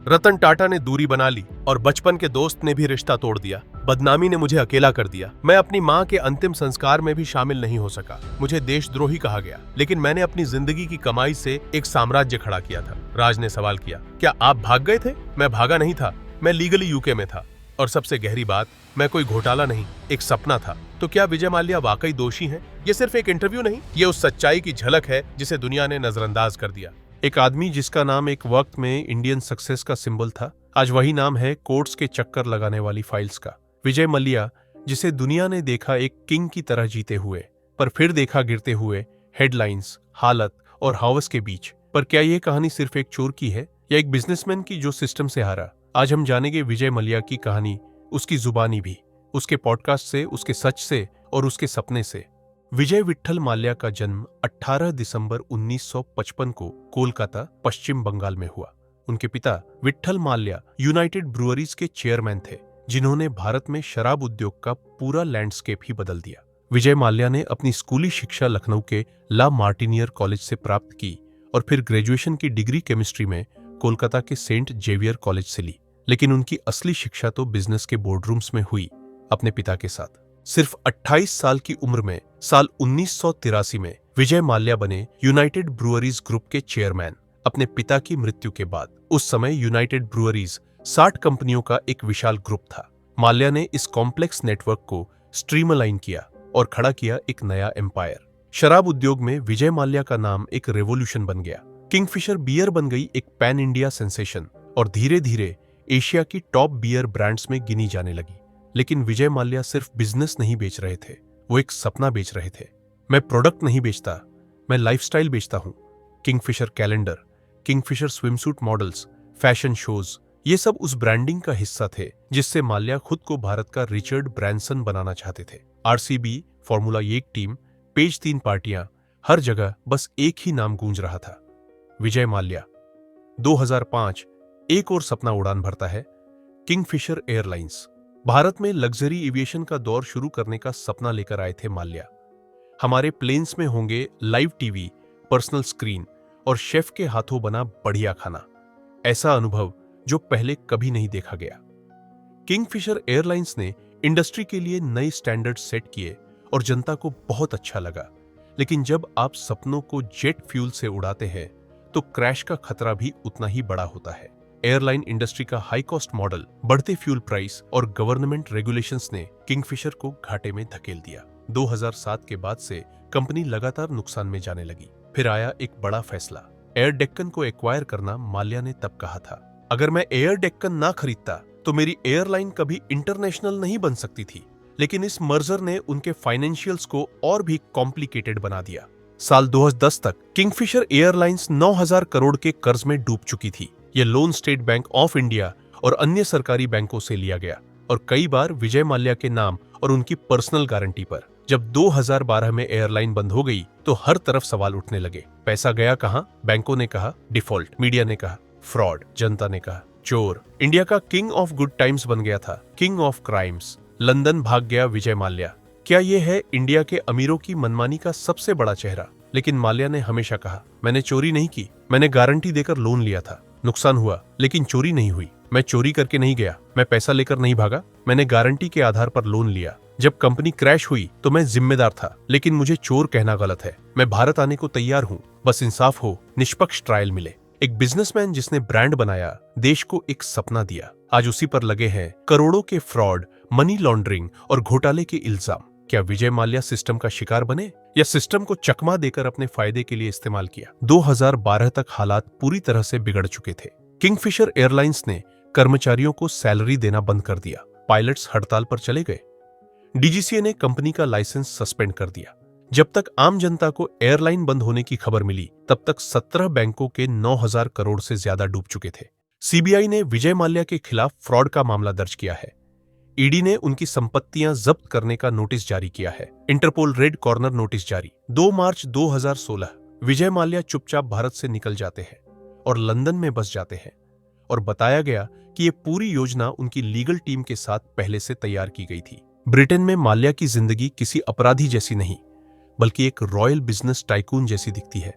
रतन टाटा ने दूरी बना ली और बचपन के दोस्त ने भी रिश्ता तोड़ दिया। बदनामी ने मुझे अकेला कर दिया। मैं अपनी माँ के अंतिम संस्कार में भी शामिल नहीं हो सका। मुझे देशद्रोही कहा गया, लेकिन मैंने अपनी जिंदगी की कमाई से एक साम्राज्य खड़ा किया था। राज ने सवाल किया, क्या आप भाग गए थे? मैं भागा नहीं था, मैं लीगली यूके में था। और सबसे गहरी बात, मैं कोई घोटाला नहीं, एक सपना था। तो क्या विजय माल्या वाकई दोषी हैं? ये सिर्फ एक इंटरव्यू नहीं, ये उस सच्चाई की झलक है जिसे दुनिया ने नजरअंदाज कर दिया। एक आदमी जिसका नाम एक वक्त में इंडियन सक्सेस का सिंबल था, आज वही नाम है कोर्ट्स के चक्कर लगाने वाली फाइल्स का। विजय माल्या, जिसे दुनिया ने देखा एक किंग की तरह जीते हुए, पर फिर देखा गिरते हुए हेडलाइंस, हालत और हवस के बीच। पर क्या यह कहानी सिर्फ एक चोर की है या एक बिजनेसमैन की जो सिस्टम से हारा? आज हम जानेंगे विजय माल्या की कहानी, उसकी जुबानी भी, उसके पॉडकास्ट से, उसके सच से और उसके सपने से। विजय विट्ठल माल्या का जन्म 18 दिसंबर 1955 को कोलकाता, पश्चिम बंगाल में हुआ। उनके पिता विट्ठल माल्या यूनाइटेड ब्रूअरीज के चेयरमैन थे, जिन्होंने भारत में शराब उद्योग का पूरा लैंडस्केप ही बदल दिया। विजय माल्या ने अपनी स्कूली शिक्षा लखनऊ के ला मार्टिनियर कॉलेज से प्राप्त की और फिर ग्रेजुएशन की डिग्री केमिस्ट्री में कोलकाता के सेंट जेवियर कॉलेज से ली। लेकिन उनकी असली शिक्षा तो बिजनेस के बोर्डरूम्स में हुई, अपने पिता के साथ। सिर्फ 28 साल की उम्र में साल 1983 में विजय माल्या बने यूनाइटेड ब्रूअरीज ग्रुप के चेयरमैन, अपने पिता की मृत्यु के बाद। उस समय यूनाइटेड ब्रूअरीज 60 कंपनियों का एक विशाल ग्रुप था। माल्या ने इस कॉम्प्लेक्स नेटवर्क को स्ट्रीमलाइन किया और खड़ा किया एक नया एम्पायर। शराब उद्योग में विजय माल्या का नाम एक रेवोल्यूशन बन गया। किंगफिशर बियर बन गई एक पैन इंडिया सेंसेशन और धीरे धीरे एशिया की टॉप बियर ब्रांड्स में गिनी जाने लगी। लेकिन विजय माल्या सिर्फ बिजनेस नहीं बेच रहे थे, वो एक सपना बेच रहे थे। मैं प्रोडक्ट नहीं बेचता, मैं लाइफस्टाइल बेचता हूं। Kingfisher calendar, Kingfisher swimsuit models, fashion shows, ये सब उस ब्रांडिंग का हिस्सा थे जिससे माल्या खुद को भारत का रिचर्ड ब्रैंसन बनाना चाहते थे। आरसीबी, फॉर्मूला 1 टीम, पेज 3 पार्टियां, हर जगह बस एक ही नाम गूंज रहा था, विजय माल्या। 2005 एक और सपना उड़ान भरता है, किंगफिशर एयरलाइंस। भारत में लग्जरी एविएशन का दौर शुरू करने का सपना लेकर आए थे माल्या। हमारे प्लेन्स में होंगे लाइव टीवी, पर्सनल स्क्रीन और शेफ के हाथों बना बढ़िया खाना। ऐसा अनुभव जो पहले कभी नहीं देखा गया। किंगफिशर एयरलाइंस ने इंडस्ट्री के लिए नए स्टैंडर्ड सेट किए और जनता को बहुत अच्छा लगा। लेकिन जब आप सपनों को जेट फ्यूल से उड़ाते हैं तो क्रैश का खतरा भी उतना ही बड़ा होता है। एयरलाइन इंडस्ट्री का हाई कॉस्ट मॉडल, बढ़ते फ्यूल प्राइस और गवर्नमेंट रेगुलेशंस ने किंगफिशर को घाटे में धकेल दिया। 2007 के बाद से कंपनी लगातार नुकसान में जाने लगी। फिर आया एक बड़ा फैसला, एयर डेक्कन को एक्वायर करना। माल्या ने तब कहा था, अगर मैं एयर डेक्कन ना खरीदता तो मेरी एयरलाइन कभी इंटरनेशनल नहीं बन सकती थी। लेकिन इस मर्जर ने उनके फाइनेंशियल्स को और भी कॉम्प्लिकेटेड बना दिया। साल 2010 तक किंगफिशर एयरलाइंस 9,000 करोड़ के कर्ज में डूब चुकी थी। यह loan state bank of India और अन्य सरकारी बैंकों से लिया गया और कई बार विजय माल्या के नाम और उनकी पर्सनल गारंटी पर। जब 2012 में एयरलाइन बंद हो गई तो हर तरफ सवाल उठने लगे, पैसा गया कहां? बैंकों ने कहा डिफॉल्ट, मीडिया ने कहा फ्रॉड, जनता ने कहा चोर। इंडिया का किंग ऑफ गुड टाइम्स बन गया था किंग ऑफ क्राइम्स। लंदन भाग गया विजय माल्या। क्या यह है इंडिया के अमीरों की मनमानी का सबसे बड़ा चेहरा? लेकिन माल्या ने हमेशा कहा, मैंने चोरी नहीं की, मैंने गारंटी देकर लोन लिया था। नुकसान हुआ लेकिन चोरी नहीं हुई। मैं चोरी करके नहीं गया, मैं पैसा लेकर नहीं भागा, मैंने गारंटी के आधार पर लोन लिया। जब कंपनी क्रैश हुई तो मैं जिम्मेदार था, लेकिन मुझे चोर कहना गलत है। मैं भारत आने को तैयार हूँ, बस इंसाफ हो, निष्पक्ष ट्रायल मिले। एक बिजनेसमैन जिसने ब्रांड बनाया, देश को एक सपना दिया, आज उसी पर लगे हैं करोड़ों के फ्रॉड, मनी लॉन्ड्रिंग और घोटाले के इल्जाम। क्या विजय माल्या सिस्टम का शिकार बने या सिस्टम को चकमा देकर अपने फायदे के लिए इस्तेमाल किया? 2012 तक हालात पूरी तरह से बिगड़ चुके थे। किंगफिशर एयरलाइंस ने कर्मचारियों को सैलरी देना बंद कर दिया, पायलट्स हड़ताल पर चले गए, डीजीसीए ने कंपनी का लाइसेंस सस्पेंड कर दिया। जब तक आम जनता को एयरलाइन बंद होने की खबर मिली तब तक 17 बैंकों के 9,000 करोड़ से ज्यादा डूब चुके थे। सीबीआई ने विजय माल्या के खिलाफ फ्रॉड का मामला दर्ज किया है। ईडी ने उनकी संपत्तियां जब्त करने का नोटिस जारी किया है। इंटरपोल रेड कॉर्नर नोटिस जारी। 2 मार्च 2016 विजय माल्या चुपचाप भारत से निकल जाते हैं और लंदन में बस जाते हैं और बताया गया कि ये पूरी योजना उनकी लीगल टीम के साथ पहले से तैयार की गई थी। ब्रिटेन में माल्या की जिंदगी किसी अपराधी जैसी नहीं, बल्कि एक रॉयल बिजनेस टाइकून जैसी दिखती है।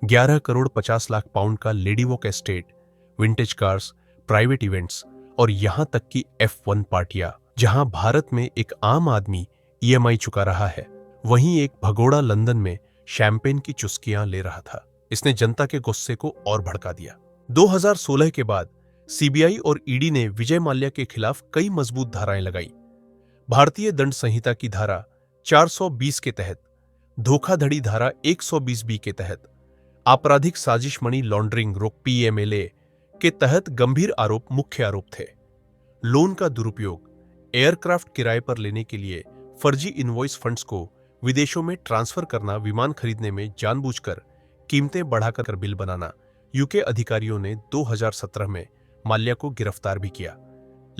11 करोड़ 50 लाख पाउंड का lady walk estate, vintage cars, private events और यहां तक कि F1 पार्टियां, जहां भारत में एक आम आदमी EMI चुका रहा है, वहीं एक भगोड़ा लंदन में शैंपेन की चुस्कियां ले रहा था। इसने जनता के गुस्से को और भड़का दिया। 2016 के बाद CBI और ED ने विजय माल्या के खिलाफ कई मजबूत धाराएं लगाई। भारतीय दंड संहिता की धारा 420 के तहत, धोखाधड़ी धारा 120B के तहत, आपराधिक साजिश मनी लॉन्ड्रिंग रोक PMLA के तहत गंभीर आरोप मुख्य आरोप थे। लोन का दुरुपयोग, एयरक्राफ्ट किराए पर लेने के लिए फर्जी इनवॉइस फंड्स को विदेशों में ट्रांसफर करना, विमान खरीदने में जानबूझकर कीमतें बढ़ाकर बिल बनाना। यूके अधिकारियों ने 2017 में माल्या को गिरफ्तार भी किया,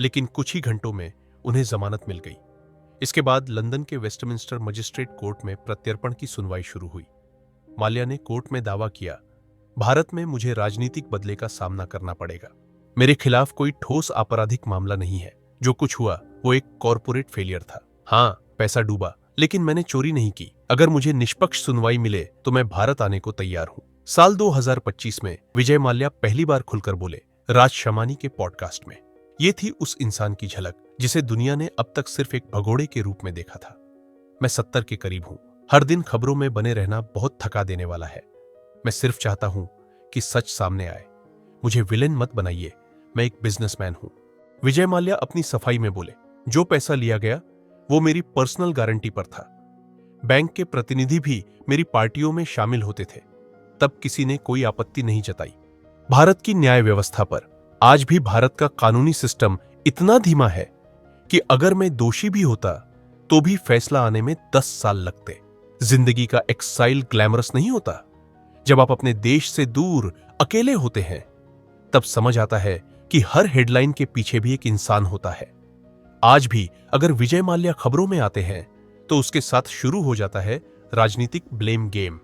लेकिन कुछ ही घंटों में उन्हें जमानत मिल गई। इसके बाद लंदन के वेस्टमिंस्टर मजिस्ट्रेट कोर्ट में प्रत्यर्पण की सुनवाई शुरू हुई। माल्या ने कोर्ट में दावा किया, भारत में मुझे राजनीतिक बदले का सामना करना पड़ेगा। मेरे खिलाफ कोई ठोस आपराधिक मामला नहीं है। जो कुछ हुआ वो एक कॉरपोरेट फेलियर था। हाँ, पैसा डूबा, लेकिन मैंने चोरी नहीं की। अगर मुझे निष्पक्ष सुनवाई मिले तो मैं भारत आने को तैयार हूं। साल 2025 में विजय माल्या पहली बार खुलकर बोले, राज शमानी के पॉडकास्ट में। ये थी उस इंसान की झलक जिसे दुनिया ने अब तक सिर्फ एक भगोड़े के रूप में देखा था। मैं 70 के करीब हूं। हर दिन खबरों में बने रहना बहुत थका देने वाला है। मैं सिर्फ चाहता हूं कि सच सामने आए। मुझे विलेन मत बनाइए, मैं एक बिजनेसमैन हूं। विजय माल्या अपनी सफाई में बोले, जो पैसा लिया गया वो मेरी पर्सनल गारंटी पर था। बैंक के प्रतिनिधि भी मेरी पार्टियों में शामिल होते थे, तब किसी ने कोई आपत्ति नहीं जताई। भारत की न्याय व्यवस्था पर आज भी भारत का कानूनी सिस्टम इतना धीमा है कि अगर मैं दोषी भी होता तो भी फैसला आने में 10 साल लगते। जिंदगी का एक्साइल ग्लैमरस नहीं होता। जब आप अपने देश से दूर अकेले होते हैं, तब समझ आता है कि हर हेडलाइन के पीछे भी एक इंसान होता है। आज भी अगर विजय माल्या खबरों में आते हैं तो उसके साथ शुरू हो जाता है राजनीतिक ब्लेम गेम।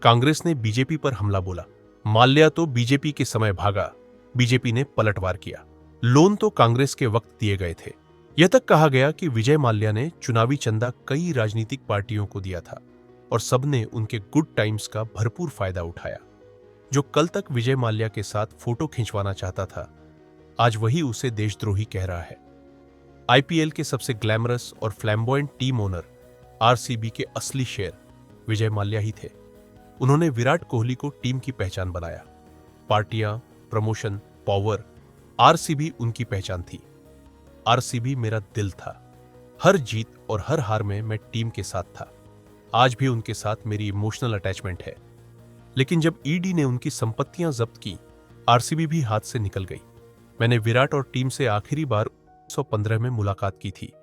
कांग्रेस ने बीजेपी पर हमला बोला, माल्या तो बीजेपी के समय भागा, बीजेपी ने पलटवार किया। लोन तो कांग्रेस के वक्त दिए गए थे। यह तक कहा गया कि विजय माल्या ने चुनावी चंदा कई राजनीतिक पार्टियों को दिया था और सबने उनके गुड टाइम्स का भरपूर फायदा उठाया। जो कल तक विजय माल्या के साथ फोटो खिंचवाना चाहता था, आज वही उसे देशद्रोही कह रहा है। IPL के सबसे ग्लैमरस और फ्लैम्बॉयंट टीम ओनर RCB के असली शेर विजय माल्या ही थे। उन्होंने विराट कोहली को टीम की पहचान बनाया। पार्टियां, प्रमोशन, पावर, RCB उनकी पहचान थी। RCB मेरा दिल था। हर जीत और हर हार में मैं टीम के साथ था। आज भी उनके साथ मेरी इमोशनल अटैचमेंट है। लेकिन जब ED ने उनकी संपत्तियां जब्त की, RCB भी हाथ से निकल गई। मैंने विराट और टीम से आखिरी बार 1915 में मुलाकात की थी।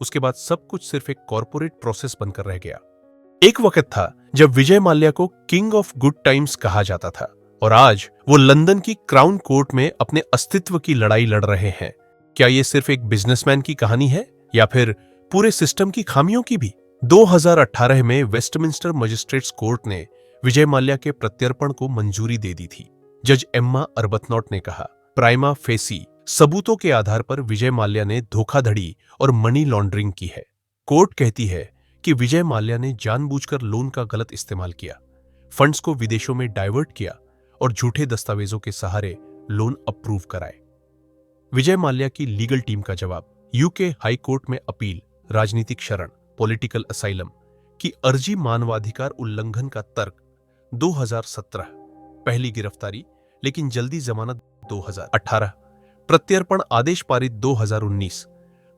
उसके बाद सब कुछ सिर्फ एक कॉर्पोरेट प्रोसेस बनकर रह गया। एक वक्त था जब विजय माल्या को किंग ऑफ गुड टाइम्स कहा जाता था और आज वो लंदन की क्राउन कोर्ट में अपने अस्तित्व की लड़ाई लड़ रहे हैं। क्या ये सिर्फ एक बिजनेसमैन की कहानी है या फिर पूरे सिस्टम की खामियों की भी? 2018 में वेस्टमिंस्टर मजिस्ट्रेट्स कोर्ट ने विजय माल्या के प्रत्यर्पण को मंजूरी दे दी थी। जज एम्मा अर्बथनॉट ने कहा, प्राइमा फेसी सबूतों के आधार पर विजय माल्या ने धोखाधड़ी और मनी लॉन्ड्रिंग की है। कोर्ट कहती है कि विजय माल्या ने जानबूझकर लोन का गलत इस्तेमाल किया, फंड्स को विदेशों में डाइवर्ट किया और झूठे दस्तावेजों के सहारे लोन अप्रूव कराए। विजय माल्या की लीगल टीम का जवाब, यूके हाई कोर्ट में अपील, राजनीतिक शरण, पॉलिटिकल असाइलम की अर्जी, मानवाधिकार उल्लंघन का तर्क। 2017 पहली गिरफ्तारी, लेकिन जल्दी जमानत 2018, प्रत्यर्पण आदेश पारित 2019,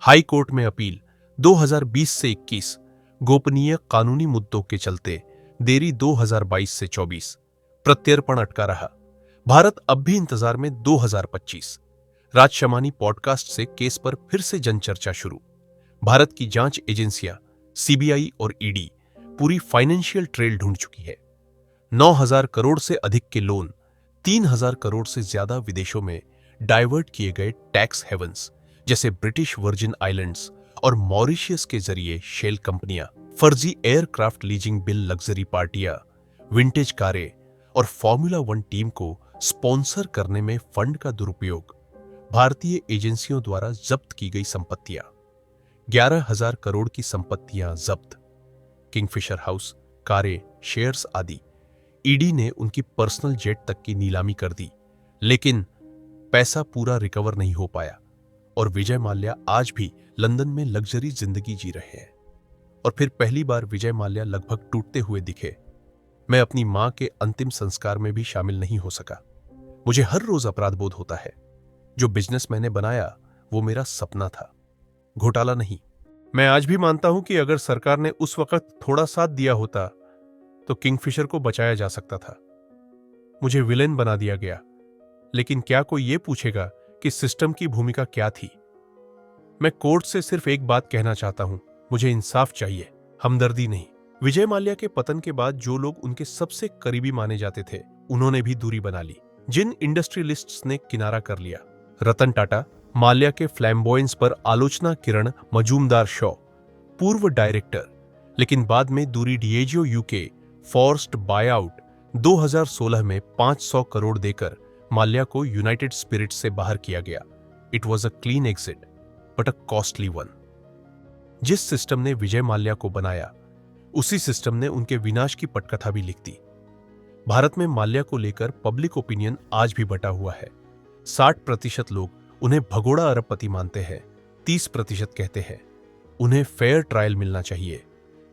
हाई कोर्ट में अपील 2020 से 21, गोपनीय कानूनी मुद्दों के चलते देरी 2022 से 24, प्रत्यर्पण अटका रहा। भारत अब भी इंतजार में 2025। राज शमानी पॉडकास्ट से केस पर फिर से जनचर्चा शुरू। भारत की जांच एजेंसियां CBI और ED पूरी फाइनेंशियल ट्रेल ढूंढ चुकी है। 9,000 करोड़ से अधिक के लोन, 3,000 करोड़ से ज्यादा विदेशों में डाइवर्ट किए गए टैक्स हेवंस जैसे ब्रिटिश वर्जिन आइलैंड्स और मॉरिशियस के जरिए शेल कंपनियां, फर्जी एयरक्राफ्ट लीजिंग बिल, लग्जरी पार्टियां, विंटेज कारें और फॉर्मूला 1 टीम को स्पॉन्सर करने में फंड का दुरुपयोग। भारतीय एजेंसियों द्वारा जब्त की गई संपत्तियां, 11,000 करोड़ की संपत्तियां जब्त। किंगफिशर हाउस, कारें, शेयर्स आदि। ED ने उनकी पर्सनल जेट तक की नीलामी कर दी। लेकिन पैसा पूरा रिकवर नहीं हो पाया और विजय माल्या आज भी लंदन में लग्जरी जिंदगी जी रहे हैं। और फिर पहली बार विजय माल्या लगभग टूटते हुए दिखे। मैं अपनी मां के अंतिम संस्कार में भी शामिल नहीं हो सका। मुझे हर रोज अपराध बोध होता है। जो बिजनेस मैंने बनाया वो मेरा सपना था, घोटाला नहीं। मैं आज भी मानता हूं कि अगर सरकार ने उस वक्त थोड़ा साथ दिया होता तो किंगफिशर को बचाया जा सकता था। मुझे विलेन बना दिया गया, लेकिन क्या कोई यह पूछेगा कि सिस्टम की भूमिका क्या थी? मैं कोर्ट से सिर्फ एक बात कहना चाहता हूं, मुझे इंसाफ चाहिए, हमदर्दी नहीं। विजय माल्या के पतन के बाद जो लोग उनके सबसे करीबी माने जाते थे, उन्होंने भी दूरी बना ली। जिन इंडस्ट्रियलिस्ट्स ने किनारा कर लिया, रतन टाटा, माल्या के फ्लैम्बॉयंस पर आलोचना किरण मजूमदार शॉ, पूर्व डायरेक्टर, लेकिन बाद में दूरी डिएजियो यूके, फोर्स्ड बायआउट, 2016 में 500 करोड़ देकर माल्या को यूनाइटेड स्पिरिट्स से बाहर किया गया। It was a clean exit but a costly one. जिस सिस्टम ने विजय माल्या को बनाया, उसी सिस्टम ने उनके विनाश की पटकथा भी लिख दी। भारत में माल्या को लेकर पब्लिक ओपिनियन आज भी बटा हुआ है। 60% लोग उन्हें भगोड़ा अरबपति मानते हैं, 30% कहते हैं उन्हें फेयर ट्रायल मिलना चाहिए,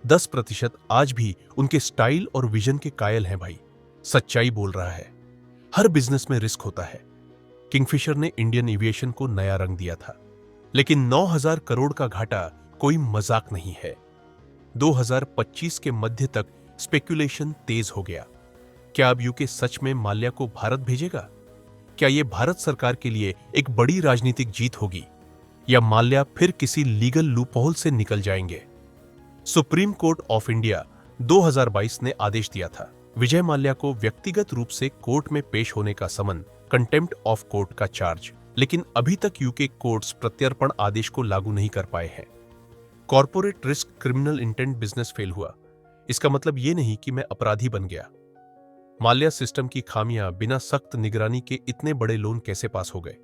10% आज भी उनके स्टाइल और विजन के कायल हैं। भाई, सच्चाई बोल रहा है। हर बिजनेस में रिस्क होता है। किंगफिशर ने इंडियन एविएशन को नया रंग दिया था, लेकिन 9,000 करोड़ का घाटा कोई मजाक नहीं है। 2025 के मध्य तक स्पेकुलेशन तेज हो गया। क्या अब यूके सच में माल्या को भारत भेजेगा? क्या यह भारत सरकार के लिए एक बड़ी राजनीतिक जीत होगी, या माल्या फिर किसी लीगल लूपहोल से निकल जाएंगे? सुप्रीम कोर्ट ऑफ इंडिया 2022 ने आदेश दिया था, विजय माल्या को व्यक्तिगत रूप से कोर्ट में पेश होने का समन, कंटेम्प्ट ऑफ कोर्ट का चार्ज, लेकिन अभी तक यूके कोर्ट्स प्रत्यर्पण आदेश को लागू नहीं कर पाए हैं। Corporate risk criminal intent business fail हुआ, इसका मतलब यह नहीं कि मैं अपराधी बन गया। माल्या सिस्टम की खामियां बिना सख्त निगरानी के इतने बड़े लोन कैसे पास हो गए?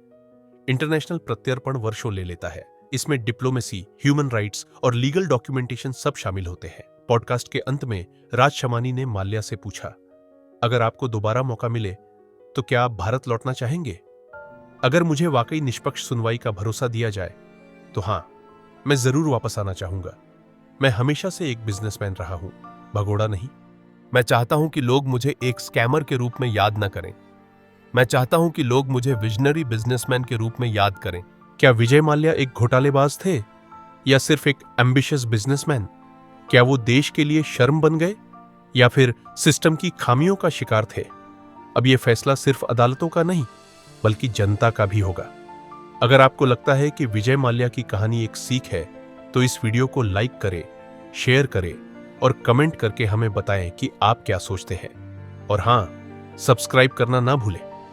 इंटरनेशनल प्रत्यर्पण वर्षों ले लेता है। इसमें डिप्लोमेसी, ह्यूमन राइट्स और लीगल डॉक्यूमेंटेशन सब शामिल होते हैं। पॉडकास्ट के अंत में राज शमानी ने माल्या से पूछा, अगर आपको दोबारा मौका मिले तो क्या आप भारत लौटना चाहेंगे? अगर मुझे वाकई निष्पक्ष सुनवाई का भरोसा दिया जाए तो हां, मैं जरूर वापस आना चाहूंगा। मैं हमेशा से एक बिजनेसमैन रहा हूं, भगोड़ा नहीं। मैं चाहता हूं कि लोग मुझे एक स्कैमर के रूप में याद न करें। मैं चाहता हूं कि लोग मुझे विजनरी बिजनेसमैन के रूप में याद करें। क्या विजय माल्या एक घोटालेबाज थे या सिर्फ एक एम्बिशियस बिजनेसमैन? क्या वो देश के लिए शर्म बन गए या फिर सिस्टम की खामियों का शिकार थे? अब यह फैसला सिर्फ अदालतों का नहीं, बल्कि जनता का भी होगा। अगर आपको लगता है कि विजय माल्या की कहानी एक सीख है, तो इस वीडियो को लाइक करें, शेयर करें और कमेंट करके हमें बताएं कि आप क्या सोचते हैं। और हां, सब्सक्राइब करना ना भूलें।